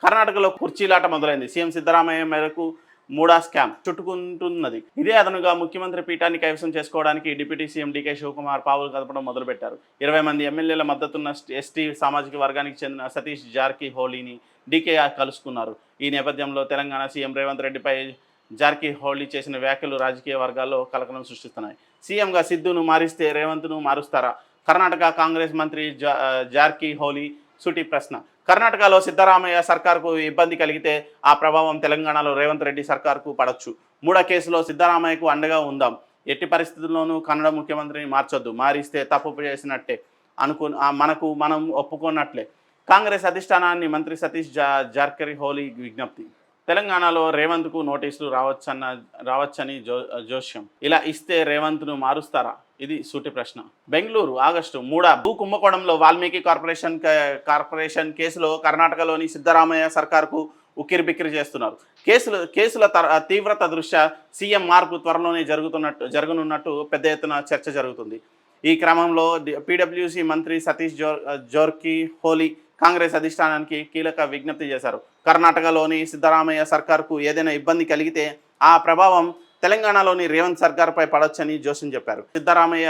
కర్ణాటకలో కుర్చీలాట మొదలైంది. సీఎం సిద్ధరామయ్య మేరకు మూడా స్కామ్ చుట్టుకుంటున్నది. ఇదే అదనుగా ముఖ్యమంత్రి పీఠాన్ని కైవసం చేసుకోవడానికి డిప్యూటీ సీఎం డీకే శివకుమార్ పావులు కదపడం మొదలుపెట్టారు. 20 మంది ఎమ్మెల్యేల మద్దతున్న ఎస్టీ సామాజిక వర్గానికి చెందిన సతీష్ జార్కిహోలీని డీకే కలుసుకున్నారు. ఈ నేపథ్యంలో తెలంగాణ సీఎం రేవంత్ రెడ్డిపై జార్కిహోలీ చేసిన వ్యాఖ్యలు రాజకీయ వర్గాల్లో కలకలం సృష్టిస్తున్నాయి. సీఎంగా సిద్ధును మారిస్తే రేవంత్ను మారుస్తారా? కర్ణాటక కాంగ్రెస్ మంత్రి జార్కిహోలీ సూటి ప్రశ్న. కర్ణాటకలో సిద్ధరామయ్య సర్కార్కు ఇబ్బంది కలిగితే ఆ ప్రభావం తెలంగాణలో రేవంత్ రెడ్డి సర్కార్కు పడొచ్చు. మూడో కేసులో సిద్ధరామయ్యకు అండగా ఉందాం. ఎట్టి పరిస్థితుల్లోనూ కన్నడ ముఖ్యమంత్రిని మార్చొద్దు. మారిస్తే తప్పు చేసినట్టే మనం ఒప్పుకున్నట్లే. కాంగ్రెస్ అధిష్టానాన్ని మంత్రి సతీష్ జార్కిహోలీ విజ్ఞప్తి. తెలంగాణలో రేవంత్కు నోటీసులు రావచ్చని జోస్యం. ఇలా ఇస్తే రేవంత్ను మారుస్తారా? ఇది సూటి ప్రశ్న. బెంగళూరు ఆగస్టు 3 భూ కుంభకోణంలో వాల్మీకి కార్పొరేషన్ కేసులో కర్ణాటకలోని సిద్ధరామయ్య సర్కార్కు ఉక్కిరిబిక్కిరి చేస్తున్నారు. కేసుల తీవ్రత దృష్ట్యా సీఎం మార్పు త్వరలోనే జరగనున్నట్టు పెద్ద ఎత్తున చర్చ జరుగుతుంది. ఈ క్రమంలో పీడబ్ల్యూసీ మంత్రి సతీష్ జార్కిహోలీ కాంగ్రెస్ అధిష్టానానికి కీలక విజ్ఞప్తి చేశారు. కర్ణాటకలోని సిద్ధరామయ్య సర్కార్కు ఏదైనా ఇబ్బంది కలిగితే ఆ ప్రభావం తెలంగాణలోని రేవంత్ సర్కార్పై పడొచ్చని జోస్యం చెప్పారు. సిద్ధరామయ్య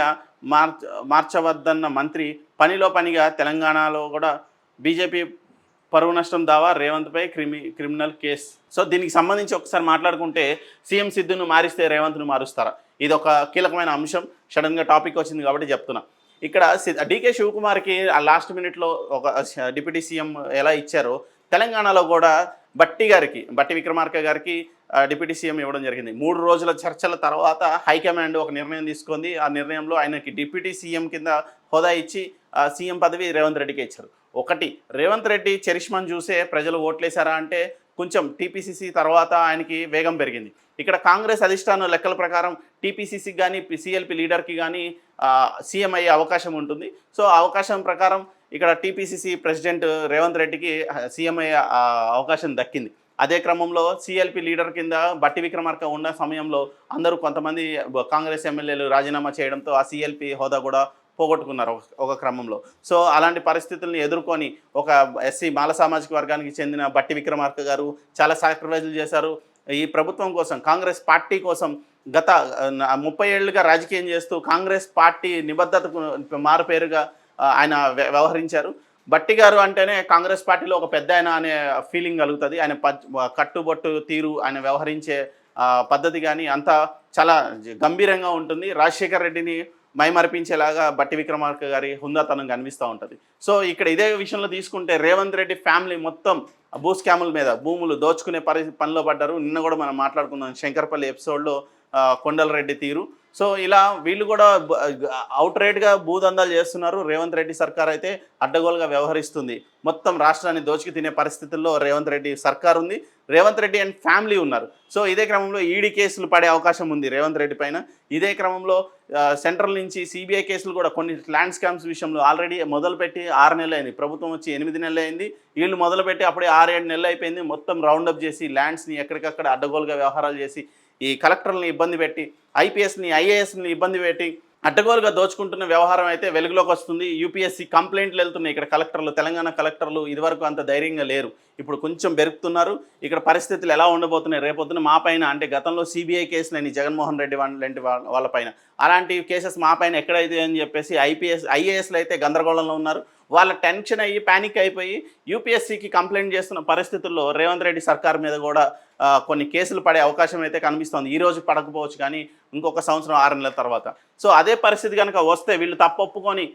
మార్చవద్దన్న మంత్రి పనిలో పనిగా తెలంగాణలో కూడా బీజేపీ పరువు నష్టం దావా, రేవంత్పై క్రిమినల్ కేసు. సో దీనికి సంబంధించి ఒకసారి మాట్లాడుకుంటే సీఎం సిద్ధును మారిస్తే రేవంత్ను మారుస్తారా? ఇది ఒక కీలకమైన అంశం. సడన్గా టాపిక్ వచ్చింది కాబట్టి చెప్తున్నా. ఇక్కడ డీకే శివకుమార్కి ఆ లాస్ట్ మినిట్లో ఒక డిప్యూటీ సీఎం ఎలా ఇచ్చారో తెలంగాణలో కూడా బట్టి విక్రమార్క గారికి డిప్యూటీ సీఎం ఇవ్వడం జరిగింది. 3 రోజుల చర్చల తర్వాత హైకమాండ్ ఒక నిర్ణయం తీసుకుంది. ఆ నిర్ణయంలో ఆయనకి డిప్యూటీ సీఎం కింద హోదా ఇచ్చి సీఎం పదవి రేవంత్ రెడ్డికి ఇచ్చారు. ఒకటి, రేవంత్ రెడ్డి చరిష్మాను చూసే ప్రజలు ఓట్లేశారా అంటే కొంచెం టీపీసీసీ తర్వాత ఆయనకి వేగం పెరిగింది. ఇక్కడ కాంగ్రెస్ అధిష్టానం లెక్కల ప్రకారం టీపీసీసీకి కానీ సీఎల్పీ లీడర్కి కానీ సీఎం అయ్యే అవకాశం ఉంటుంది. సో అవకాశం ప్రకారం ఇక్కడ టీపీసీసీ ప్రెసిడెంట్ రేవంత్ రెడ్డికి సీఎం అయ్యే అవకాశం దక్కింది. అదే క్రమంలో సీఎల్పీ లీడర్ కింద బట్టి విక్రమార్క ఉన్న సమయంలో అందరూ కొంతమంది కాంగ్రెస్ ఎమ్మెల్యేలు రాజీనామా చేయడంతో ఆ సీఎల్పీ హోదా కూడా పోగొట్టుకున్నారు ఒక క్రమంలో. సో అలాంటి పరిస్థితులను ఎదుర్కొని ఒక ఎస్సీ మాల సామాజిక వర్గానికి చెందిన బట్టి విక్రమార్క గారు చాలా సాక్రిఫైజులు చేశారు. ఈ ప్రభుత్వం కోసం, కాంగ్రెస్ పార్టీ కోసం గత 30 ఏళ్లుగా రాజకీయం చేస్తూ కాంగ్రెస్ పార్టీ నిబద్ధతకు మారుపేరుగా ఆయన వ్యవహరించారు. బట్టి గారు అంటేనే కాంగ్రెస్ పార్టీలో ఒక పెద్ద ఆయన అనే ఫీలింగ్ కలుగుతుంది. ఆయన కట్టుబొట్టు తీరు, ఆయన వ్యవహరించే పద్ధతి కానీ అంతా చాలా గంభీరంగా ఉంటుంది. రాజశేఖర్ రెడ్డిని మైమరిపించేలాగా బట్టి విక్రమార్క గారి హుందాతనం కనిపిస్తూ ఉంటుంది. సో ఇక్కడ ఇదే విషయంలో తీసుకుంటే రేవంత్ రెడ్డి ఫ్యామిలీ మొత్తం భూ స్కాముల మీద భూములు దోచుకునే పనిలో పడ్డారు. నిన్న కూడా మనం మాట్లాడుకున్నాం శంకర్పల్లి ఎపిసోడ్లో కొండలరెడ్డి తీరు. సో ఇలా వీళ్ళు కూడా అవుట్రైట్గా భూదందాలు చేస్తున్నారు. రేవంత్ రెడ్డి సర్కార్ అయితే అడ్డగోలుగా వ్యవహరిస్తుంది. మొత్తం రాష్ట్రాన్ని దోచుకు తినే పరిస్థితుల్లో రేవంత్ రెడ్డి సర్కార్ ఉంది. రేవంత్ రెడ్డి అండ్ ఫ్యామిలీ ఉన్నారు. సో ఇదే క్రమంలో ఈడీ కేసులు పడే అవకాశం ఉంది రేవంత్ రెడ్డి పైన. ఇదే క్రమంలో సెంట్రల్ నుంచి సిబిఐ కేసులు కూడా కొన్ని ల్యాండ్ స్కామ్స్ విషయంలో ఆల్రెడీ మొదలుపెట్టి 6 నెలలు అయింది. ప్రభుత్వం వచ్చి 8 నెలలు అయింది. వీళ్ళు మొదలుపెట్టి అప్పుడే 6-7 నెలలు అయిపోయింది. మొత్తం రౌండప్ చేసి ల్యాండ్స్ని ఎక్కడికక్కడ అడ్డగోలుగా వ్యవహారాలు చేసి ఈ కలెక్టర్ని ఇబ్బంది పెట్టి ఐపీఎస్ని ఐఏఎస్ని ఇబ్బంది పెట్టి అడ్డగోలుగా దోచుకుంటున్న వ్యవహారం అయితే వెలుగులోకి వస్తుంది. యూపీఎస్సీ కంప్లైంట్లు వెళ్తున్నాయి. ఇక్కడ కలెక్టర్లు, తెలంగాణ కలెక్టర్లు ఇదివరకు అంత ధైర్యంగా లేరు, ఇప్పుడు కొంచెం పెరుగుతున్నారు. ఇక్కడ పరిస్థితులు ఎలా ఉండబోతున్నాయి రేపొద్దున మా పైన, అంటే గతంలో సిబిఐ కేసులని జగన్మోహన్ రెడ్డి లాంటి వాళ్ళపైన అలాంటి కేసెస్ మా పైన ఎక్కడైతే అని చెప్పేసి ఐఏఎస్లు అయితే గందరగోళంలో ఉన్నారు. వాళ్ళ టెన్షన్ అయ్యి ప్యానిక్ అయిపోయి యూపీఎస్సీకి కంప్లైంట్ చేస్తున్న పరిస్థితుల్లో రేవంత్ రెడ్డి సర్కార్ మీద కూడా కొన్ని కేసులు పడే అవకాశం అయితే కనిపిస్తుంది. ఈరోజు పడకపోవచ్చు కానీ ఇంకొక సంవత్సరం 6 నెలల తర్వాత. సో అదే పరిస్థితి కనుక వస్తే వీళ్ళు తప్పు ఒప్పుకొని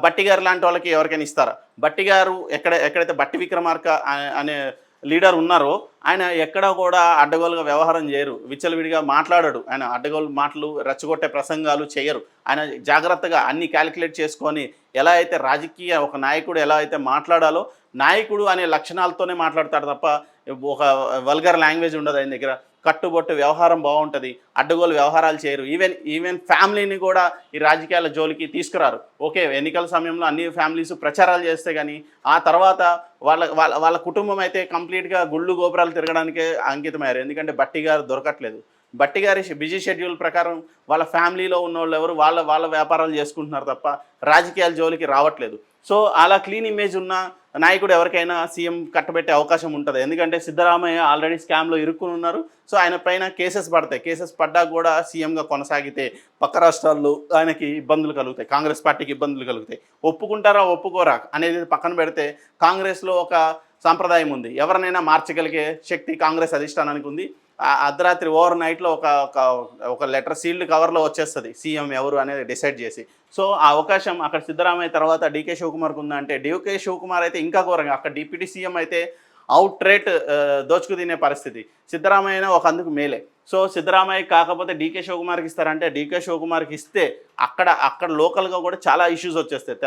బట్టి గారు లాంటి వాళ్ళకి ఎవరికైనా ఇస్తారా? బట్టి గారు ఎక్కడైతే బట్టి విక్రమార్క అనే లీడర్ ఉన్నారో ఆయన ఎక్కడ కూడా అడ్డగోలుగా వ్యవహారం చేయరు, విచ్చలవిడిగా మాట్లాడడు. ఆయన అడ్డగోలు మాటలు, రెచ్చగొట్టే ప్రసంగాలు చేయరు. ఆయన జాగ్రత్తగా అన్ని క్యాలిక్యులేట్ చేసుకొని ఎలా అయితే రాజకీయ ఒక నాయకుడు ఎలా అయితే మాట్లాడాలో నాయకుడు అనే లక్షణాలతోనే మాట్లాడతాడు తప్ప ఒక వల్గర్ లాంగ్వేజ్ ఉండదు ఆయన దగ్గర. కట్టుబొట్టు వ్యవహారం బాగుంటుంది, అడ్డగోలు వ్యవహారాలు చేయరు. ఈవెన్ ఫ్యామిలీని కూడా ఈ రాజకీయాల జోలికి తీసుకురారు. ఓకే, ఎన్నికల సమయంలో అన్ని ఫ్యామిలీస్ ప్రచారాలు చేస్తే కానీ ఆ తర్వాత వాళ్ళ కుటుంబం అయితే కంప్లీట్గా గుళ్ళు గోపురాలు తిరగడానికే అంకితమయ్యారు. ఎందుకంటే బట్టి గారు దొరకట్లేదు. బట్టి గారి బిజీ షెడ్యూల్ ప్రకారం వాళ్ళ ఫ్యామిలీలో ఉన్న వాళ్ళు ఎవరు వాళ్ళ వ్యాపారాలు చేసుకుంటున్నారు తప్ప రాజకీయాల జోలికి రావట్లేదు. సో అలా క్లీన్ ఇమేజ్ ఉన్న నాయకుడు ఎవరికైనా సీఎం కట్టబెట్టే అవకాశం ఉంటుంది. ఎందుకంటే సిద్ధరామయ్య ఆల్రెడీ స్కామ్లో ఇరుక్కుని ఉన్నారు. సో ఆయన పైన కేసెస్ పడతాయి. కేసెస్ పడ్డా కూడా సీఎంగా కొనసాగితే పక్క రాష్ట్రాల్లో ఆయనకి ఇబ్బందులు కలుగుతాయి, కాంగ్రెస్ పార్టీకి ఇబ్బందులు కలుగుతాయి. ఒప్పుకుంటారా ఒప్పుకోరా అనేది పక్కన పెడితే కాంగ్రెస్లో ఒక సాంప్రదాయం ఉంది, ఎవరినైనా మార్చగలిగే శక్తి కాంగ్రెస్ అధిష్టానానికి ఉంది. అర్ధరాత్రి ఓవర్ నైట్లో ఒక లెటర్ సీల్డ్ కవర్లో వచ్చేస్తుంది సీఎం ఎవరు అనేది డిసైడ్ చేసి. సో ఆ అవకాశం అక్కడ సిద్ధరామయ్య తర్వాత డీకే శివకుమార్కి ఉందా అంటే, డీకే శివకుమార్ అయితే ఇంకా ఘోరంగా, అక్కడ డిప్యూటీ సీఎం అయితే అవుట్ రేట్ దోచుకు తినే పరిస్థితి. సిద్ధరామయ్య ఒక అందుకు మేలే. సో సిద్ధరామయ్య కాకపోతే డీకే శివకుమార్కి ఇస్తారంటే, డీకే శివకుమార్కి ఇస్తే అక్కడ లోకల్గా కూడా చాలా ఇష్యూస్ వచ్చేస్తాయి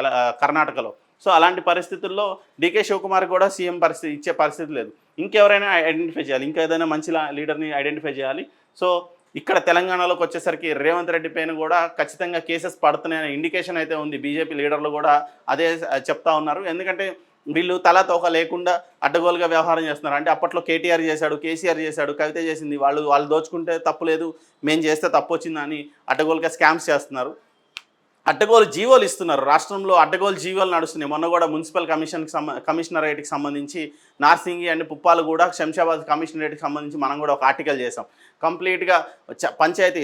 కర్ణాటకలో. సో అలాంటి పరిస్థితుల్లో డీకే శివకుమార్ కూడా సీఎం ఇచ్చే పరిస్థితి లేదు. ఇంకెవరైనా ఐడెంటిఫై చేయాలి, ఇంకా ఏదైనా మంచి లీడర్ని ఐడెంటిఫై చేయాలి. సో ఇక్కడ తెలంగాణలోకి వచ్చేసరికి రేవంత్ రెడ్డి పైన కూడా ఖచ్చితంగా కేసెస్ పడుతున్నాయనే ఇండికేషన్ అయితే ఉంది. బీజేపీ లీడర్లు కూడా అదే చెప్తా ఉన్నారు. ఎందుకంటే వీళ్ళు తలా తోక లేకుండా అడ్డగోలుగా వ్యవహారం చేస్తున్నారు. అంటే అప్పట్లో కేటీఆర్ చేశాడు, కేసీఆర్ చేశాడు, కవిత చేసింది, వాళ్ళు దోచుకుంటే తప్పు లేదు, మేము చేస్తే తప్పు వచ్చిందని అడ్డగోలుగా స్కామ్స్ చేస్తున్నారు. అడ్డగోలు జీవోలు ఇస్తున్నారు. రాష్ట్రంలో అడ్డగోలు జీవోలు నడుస్తున్నాయి. మొన్న కూడా మున్సిపల్ కమిషనరేట్కి సంబంధించి నార్సింగి అండ్ పుప్పాలు కూడా శంషాబాద్ కమిషనరేట్కి సంబంధించి మనం కూడా ఒక ఆర్టికల్ చేసాం. కంప్లీట్గా పంచాయతీ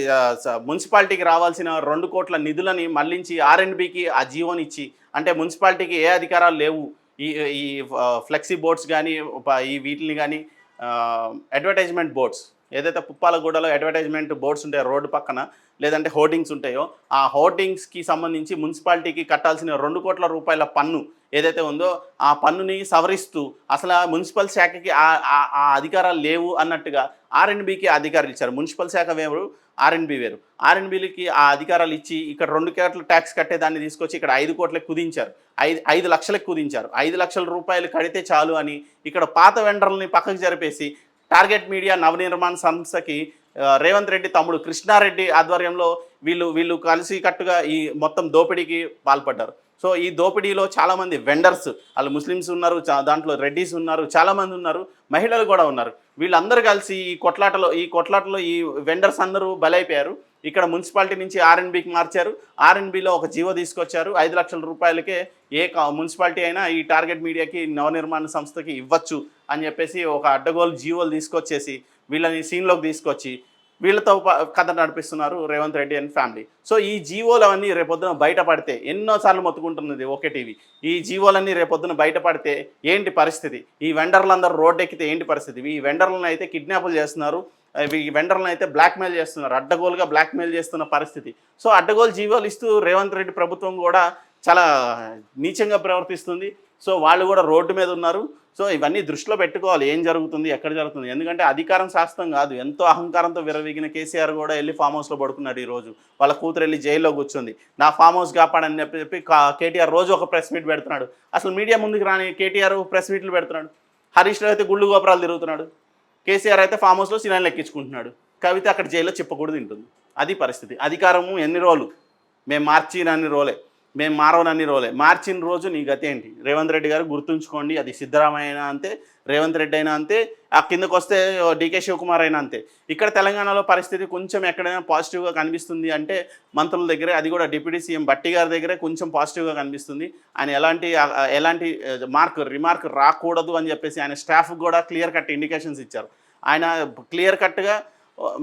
మున్సిపాలిటీకి రావాల్సిన 2 కోట్ల నిధులని మళ్లించి R&Bకి ఆ జీవోని ఇచ్చి, అంటే మున్సిపాలిటీకి ఏ అధికారాలు లేవు, ఈ ఫ్లెక్సీ బోర్డ్స్ కానీ ఈ వీటిని కానీ అడ్వర్టైజ్మెంట్ బోర్డ్స్ ఏదైతే పుప్పాలగూడలో అడ్వర్టైజ్మెంట్ బోర్డ్స్ ఉంటాయో రోడ్డు పక్కన, లేదంటే హోర్డింగ్స్ ఉంటాయో, ఆ హోర్డింగ్స్కి సంబంధించి మున్సిపాలిటీకి కట్టాల్సిన 2 కోట్ల రూపాయల పన్ను ఏదైతే ఉందో ఆ పన్నుని సవరిస్తూ అసలు మున్సిపల్ శాఖకి ఆ అధికారాలు లేవు అన్నట్టుగా R&Bకి అధికారులు ఇచ్చారు. మున్సిపల్ శాఖ వేరు, R&B వేరు. R&Bలకి ఆ అధికారాలు ఇచ్చి ఇక్కడ 2 కోట్ల ట్యాక్స్ కట్టేదాన్ని తీసుకొచ్చి ఇక్కడ 5 కోట్లకు కుదించారు, 5 లక్షలకు కుదించారు. 5 లక్షల రూపాయలు కడితే చాలు అని ఇక్కడ పాత వెండర్లని పక్కకు జరిపేసి టార్గెట్ మీడియా నవనిర్మాణ సంస్థకి రేవంత్ రెడ్డి తమ్ముడు కృష్ణారెడ్డి ఆధ్వర్యంలో వీళ్ళు కలిసి కట్టుగా ఈ మొత్తం దోపిడీకి పాల్పడ్డారు. సో ఈ దోపిడీలో చాలామంది వెండర్స్, వాళ్ళు ముస్లిమ్స్ ఉన్నారు, దాంట్లో రెడ్డీస్ ఉన్నారు, చాలామంది ఉన్నారు, మహిళలు కూడా ఉన్నారు. వీళ్ళందరూ కలిసి ఈ కొట్లాటలో ఈ వెండర్స్ అందరూ బలైపోయారు. ఇక్కడ మున్సిపాలిటీ నుంచి R&Bకి మార్చారు. R&Bలో ఒక జీవో తీసుకొచ్చారు, 5 లక్షల రూపాయలకే ఏ మున్సిపాలిటీ అయినా ఈ టార్గెట్ మీడియాకి నవనిర్మాణ సంస్థకి ఇవ్వచ్చు అని చెప్పేసి ఒక అడ్డగోలు జీవోలు తీసుకొచ్చేసి వీళ్ళని సీన్లోకి తీసుకొచ్చి వీళ్ళతో కథ నడిపిస్తున్నారు Revanth Reddy and family. So ఈ జీవోలు అవన్నీ రేపొద్దున బయటపడితే, ఎన్నోసార్లు మొత్తుకుంటున్నది ఓకే టీవీ, ఈ జీవోలన్నీ రేపొద్దున బయటపడితే ఏంటి పరిస్థితి, ఈ వెండర్లందరూ రోడ్డు ఎక్కితే ఏంటి పరిస్థితి, ఈ వెండర్లను అయితే కిడ్నాపులు చేస్తున్నారు, ఈ వెండర్లను అయితే బ్లాక్మెయిల్ చేస్తున్నారు, అడ్డగోలుగా బ్లాక్మెయిల్ చేస్తున్న పరిస్థితి. సో అడ్డగోలు జీవోలు ఇస్తూ రేవంత్ రెడ్డి ప్రభుత్వం కూడా చాలా నీచంగా ప్రవర్తిస్తుంది. సో వాళ్ళు కూడా రోడ్డు మీద ఉన్నారు. సో ఇవన్నీ దృష్టిలో పెట్టుకోవాలి, ఏం జరుగుతుంది, ఎక్కడ జరుగుతుంది. ఎందుకంటే అధికారం శాస్త్రం కాదు, ఎంతో అహంకారంతో విరవీగిన కేసీఆర్ కూడా వెళ్ళి ఫామ్ హౌస్లో పడుకున్నాడు. ఈరోజు వాళ్ళ కూతురు వెళ్ళి జైల్లో కూర్చుంది, నా ఫామ్ హౌస్ కాపాడని చెప్పి కేటీఆర్ రోజు ఒక ప్రెస్ మీట్ పెడుతున్నాడు. అసలు మీడియా ముందుకు రాని కేటీఆర్ ప్రెస్ మీట్లు పెడుతున్నాడు. హరీష్ రావు అయితే గుళ్ళు గోపురాలు తిరుగుతున్నాడు, కేసీఆర్ అయితే ఫామ్ హౌస్లో సినిమాలు ఎక్కించుకుంటున్నాడు, కవిత అక్కడ జైల్లో చెప్పకూడదు తింటుంది. అది పరిస్థితి. అధికారము ఎన్ని రోజులు, మేము మార్చినన్ని రోజులే, మేము మారవనన్ని రోజులే, మార్చిన రోజు నీ గతి ఏంటి. రేవంత్ రెడ్డి గారు గుర్తుంచుకోండి, అది సిద్ధరామయ్య అయినా అంతే, రేవంత్ రెడ్డి అయినా అంతే, ఆ కిందకు వస్తే డీకే శివకుమార్ అయినా అంతే. ఇక్కడ తెలంగాణలో పరిస్థితి కొంచెం ఎక్కడైనా పాజిటివ్గా కనిపిస్తుంది అంటే మంత్రుల దగ్గరే, అది కూడా డిప్యూటీ సీఎం బట్టి గారి దగ్గరే కొంచెం పాజిటివ్గా కనిపిస్తుంది. ఆయన ఎలాంటి రిమార్క్ రాకూడదు అని చెప్పేసి ఆయన స్టాఫ్కి కూడా క్లియర్ కట్ ఇండికేషన్స్ ఇచ్చారు. ఆయన క్లియర్ కట్గా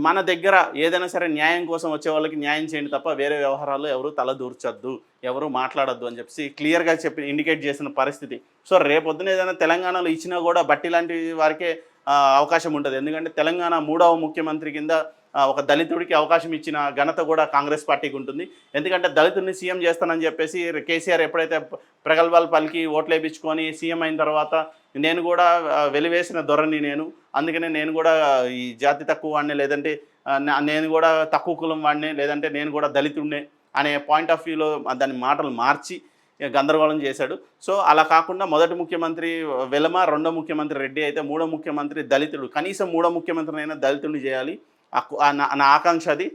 మన దగ్గర ఏదైనా సరే న్యాయం కోసం వచ్చే వాళ్ళకి న్యాయం చేయండి తప్ప వేరే వ్యవహారాల్లో ఎవరు తల దూర్చొద్దు, ఎవరు మాట్లాడొద్దు అని చెప్పి క్లియర్గా ఇండికేట్ చేసిన పరిస్థితి. సో రేపొద్దున ఏదైనా తెలంగాణలో ఇచ్చినా కూడా బట్టి లాంటి వారికే అవకాశం ఉంటుంది. ఎందుకంటే తెలంగాణ 3వ ముఖ్యమంత్రి కింద ఒక దళితుడికి అవకాశం ఇచ్చిన ఘనత కూడా కాంగ్రెస్ పార్టీకి ఉంటుంది. ఎందుకంటే దళితుడిని సీఎం చేస్తానని చెప్పేసి కేసీఆర్ ఎప్పుడైతే ప్రగల్భాలు పలికి ఓట్లు వేయించుకొని సీఎం అయిన తర్వాత నేను కూడా వెలివేసిన దొరని అందుకనే నేను కూడా ఈ జాతి తక్కువ వాడినే, లేదంటే నేను కూడా తక్కువ కులం వాడినే, లేదంటే నేను కూడా దళితుడినే అనే పాయింట్ ఆఫ్ వ్యూలో దాని మాటలు మార్చి గందరగోళం చేశాడు. సో అలా కాకుండా మొదటి ముఖ్యమంత్రి వెలమ, రెండో ముఖ్యమంత్రి రెడ్డి అయితే, మూడో ముఖ్యమంత్రి దళితుడు, కనీసం మూడో ముఖ్యమంత్రినైనా దళితుడిని చేయాలి, నా ఆకాంక్ష అది.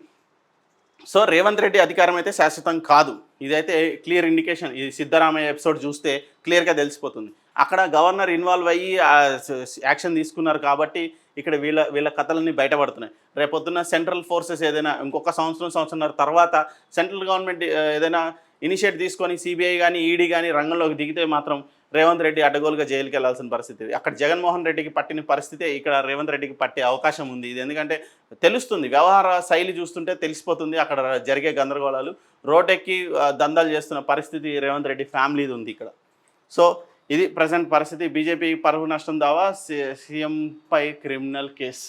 సో రేవంత్ రెడ్డి అధికారం అయితే శాశ్వతం కాదు, ఇదైతే క్లియర్ ఇండికేషన్. ఈ సిద్ధరామయ్య ఎపిసోడ్ చూస్తే క్లియర్గా తెలిసిపోతుంది. అక్కడ గవర్నర్ ఇన్వాల్వ్ అయ్యి యాక్షన్ తీసుకున్నారు కాబట్టి ఇక్కడ వీళ్ళ కథలన్నీ బయటపడుతున్నాయి. రేపొద్దున్న సెంట్రల్ ఫోర్సెస్ ఏదైనా ఇంకొక సంవత్సరంన్నర తర్వాత సెంట్రల్ గవర్నమెంట్ ఏదైనా ఇనిషియేట్ తీసుకొని సిబిఐ కానీ ఈడీ కానీ రంగంలోకి దిగితే మాత్రం రేవంత్ రెడ్డి అడ్డగోలుగా జైలుకి వెళ్లాల్సిన పరిస్థితి. అక్కడ జగన్మోహన్ రెడ్డికి పట్టిన పరిస్థితే ఇక్కడ రేవంత్ రెడ్డికి పట్టే అవకాశం ఉంది. ఇది ఎందుకంటే తెలుస్తుంది, వ్యవహార శైలి చూస్తుంటే తెలిసిపోతుంది అక్కడ జరిగే గందరగోళాలు. రోడ్డెక్కి దందాలు చేస్తున్న పరిస్థితి రేవంత్ రెడ్డి ఫ్యామిలీది ఉంది ఇక్కడ. సో ఇది ప్రజెంట్ పరిస్థితి. బీజేపీ పరువు నష్టం దావా, సీఎంపై క్రిమినల్ కేసు.